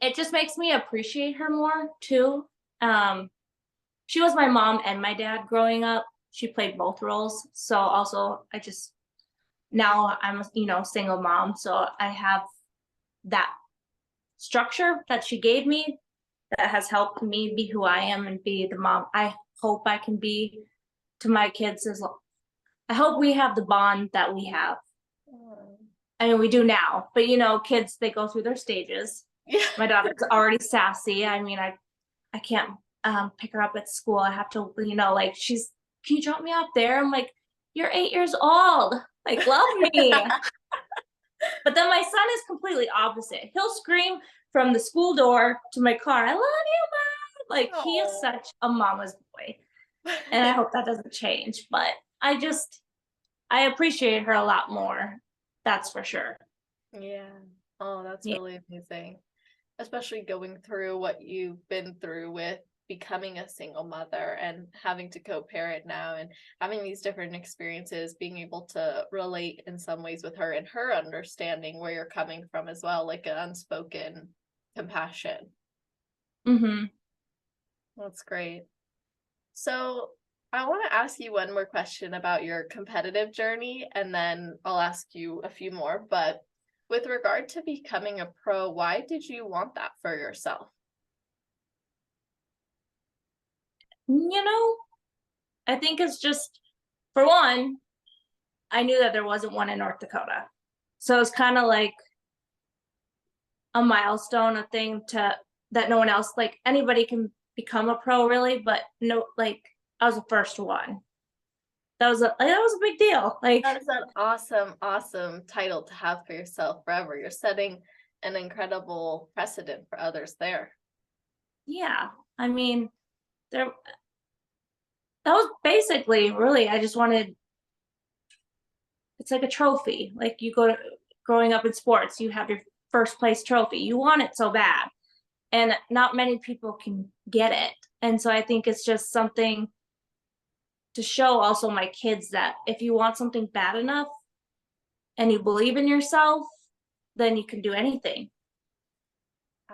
it just makes me appreciate her more too. She was my mom and my dad growing up. She played both roles. So also now I'm single mom. So I have that structure that she gave me that has helped me be who I am and be the mom I hope I can be to my kids I hope we have the bond that we have. I mean, we do now, but kids, they go through their stages. Yeah. My daughter's already sassy. I mean, I can't pick her up at school. I have to, like, can you drop me off there? I'm like, you're 8 years old. Like, love me. But then my son is completely opposite. He'll scream from the school door to my car, I love you, Mom. Like, he is such a mama's boy. And I hope that doesn't change. But I appreciate her a lot more. That's for sure. Yeah. Oh, that's really amazing. Especially going through what you've been through with becoming a single mother and having to co-parent now and having these different experiences, being able to relate in some ways with her and her understanding where you're coming from as well, like an unspoken compassion. Mm-hmm. That's great. So I want to ask you one more question about your competitive journey, and then I'll ask you a few more. But with regard to becoming a pro, why did you want that for yourself? I think it's just, for one, I knew that there wasn't one in North Dakota. So it's kind of like a milestone, a thing that no one else, like anybody can become a pro really, but no, like I was the first one. That was a big deal. Like, That is an awesome title to have for yourself forever. You're setting an incredible precedent for others there. yeah, I mean, that was basically really, I just wanted, it's like a trophy. Like you growing up in sports, you have your first place trophy. You want it so bad. And not many people can get it. And so I think it's just something to show also my kids that if you want something bad enough and you believe in yourself, then you can do anything.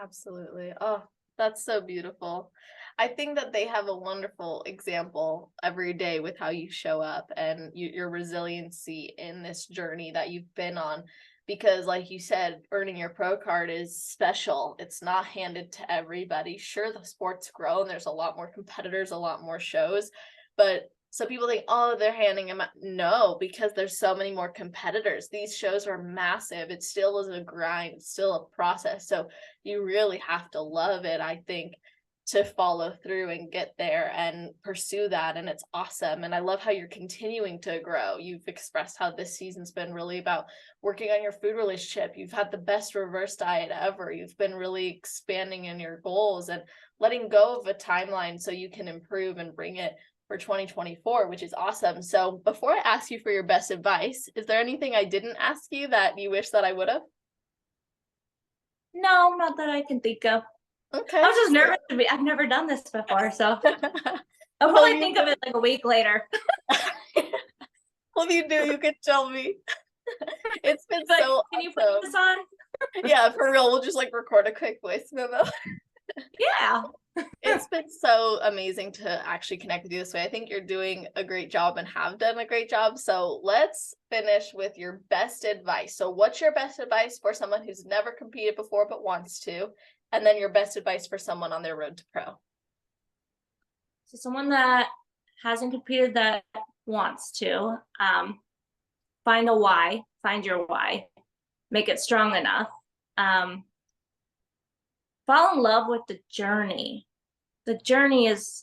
Absolutely. Oh, that's so beautiful. I think that they have a wonderful example every day with how you show up and your resiliency in this journey that you've been on. Because, like you said, earning your pro card is special. It's not handed to everybody. Sure, the sport's grow and there's a lot more competitors, a lot more shows, but so people think, oh, they're handing them out. No, because there's so many more competitors. These shows are massive. It still is a grind. It's still a process. So you really have to love it, I think, to follow through and get there and pursue that. And it's awesome. And I love how you're continuing to grow. You've expressed how this season's been really about working on your food relationship. You've had the best reverse diet ever. You've been really expanding in your goals and letting go of a timeline so you can improve and bring it for 2024, which is awesome. So before I ask you for your best advice, is there anything I didn't ask you that you wish that I would have? No, not that I can think of. Okay. I was just nervous I've never done this before, so I'll Well, probably think of it like a week later. Well, if you do, you can tell me. It's been But so can you put awesome. this on? Yeah, for real. We'll just like record a quick voice memo. Yeah. It's been so amazing to actually connect with you this way. I think you're doing a great job and have done a great job. So let's finish with your best advice. So what's your best advice for someone who's never competed before but wants to? And then your best advice for someone on their road to pro. So someone that hasn't competed that wants to, find a why, find your why, make it strong enough. Fall in love with the journey. The journey is,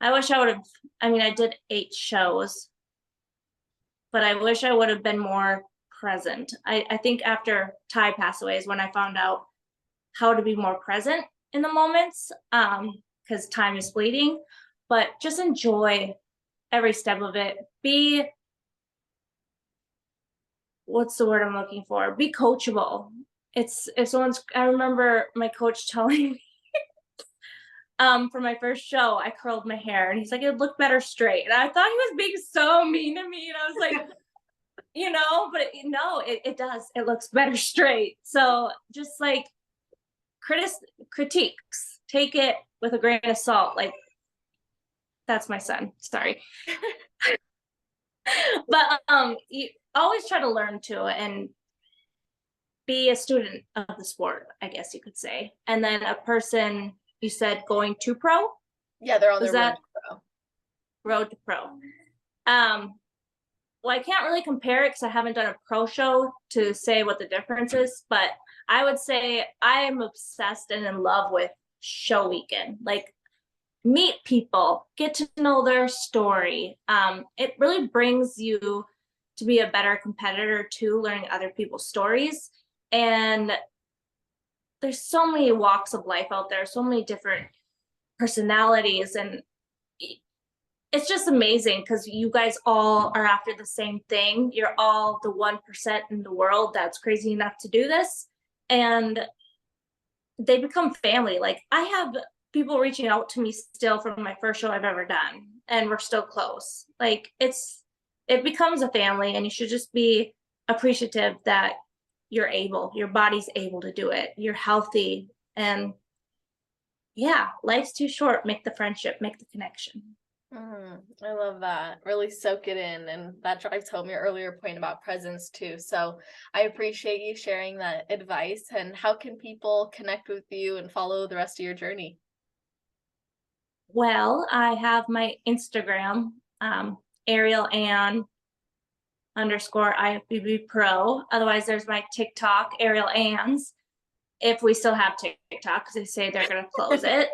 I wish I would have, I mean, I did 8 shows, but I wish I would have been more present. I think after Ty passed away is when I found out how to be more present in the moments, because time is fleeting, but just enjoy every step of it. What's the word I'm looking for? Be coachable. I remember my coach telling me, for my first show, I curled my hair and he's like, it'd look better straight. And I thought he was being so mean to me. And I was like, but it does. It looks better straight. So just like critiques, take it with a grain of salt. Like, that's my son. Sorry. But you always try to learn too and be a student of the sport, I guess you could say. And then a person, you said going to pro? Yeah, they're on their road to pro. Road to pro. Well, I can't really compare it because I haven't done a pro show to say what the difference is, but I would say I am obsessed and in love with show weekend. Like, meet people, get to know their story. It really brings you to be a better competitor too, learning other people's stories. And there's so many walks of life out there, so many different personalities, and it's just amazing because you guys all are after the same thing. You're all the 1% in the world that's crazy enough to do this, and they become family. Like, I have people reaching out to me still from my first show I've ever done, and we're still close. Like, it becomes a family, and you should just be appreciative that your body's able to do it. You're healthy, and yeah, life's too short. Make the friendship, make the connection. I love that. Really soak it in. And that drives home your earlier point about presence too. So I appreciate you sharing that advice. And how can people connect with you and follow the rest of your journey? Well, I have my Instagram, Arielle Ann _ IFBB Pro. Otherwise, there's my TikTok, Arielle Ann's, if we still have TikTok, because they say they're going to close it.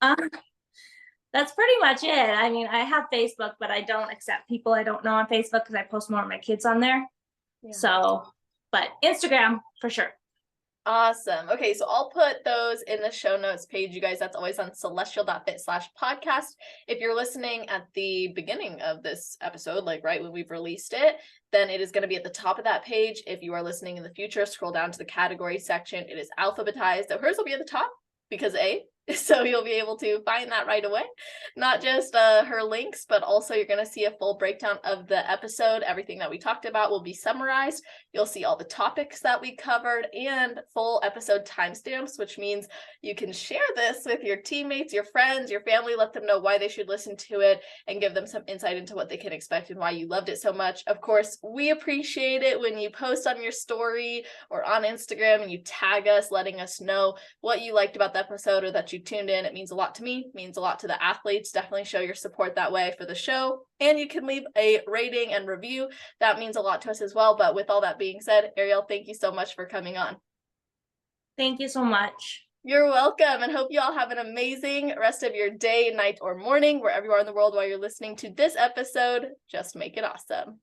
That's pretty much it. I mean, I have Facebook, but I don't accept people I don't know on Facebook because I post more of my kids on there. Yeah. So, but Instagram for sure. Awesome. Okay, so I'll put those in the show notes page, you guys. That's always on celestial.fit/podcast. If you're listening at the beginning of this episode, like right when we've released it, then it is going to be at the top of that page. If you are listening in the future, scroll down to the category section. It is alphabetized. So hers will be at the top because so you'll be able to find that right away. Not just her links, but also you're going to see a full breakdown of the episode. Everything that we talked about will be summarized. You'll see all the topics that we covered and full episode timestamps, which means you can share this with your teammates, your friends, your family, let them know why they should listen to it and give them some insight into what they can expect and why you loved it so much. Of course, we appreciate it when you post on your story or on Instagram and you tag us, letting us know what you liked about the episode or that you tuned in. It means a lot to me, means a lot to the athletes. Definitely show your support that way for the show. And you can leave a rating and review. That means a lot to us as well. But with all that being said, Arielle, thank you so much for coming on. Thank you so much. You're welcome, and hope you all have an amazing rest of your day, night, or morning, wherever you are in the world while you're listening to this episode. Just make it awesome.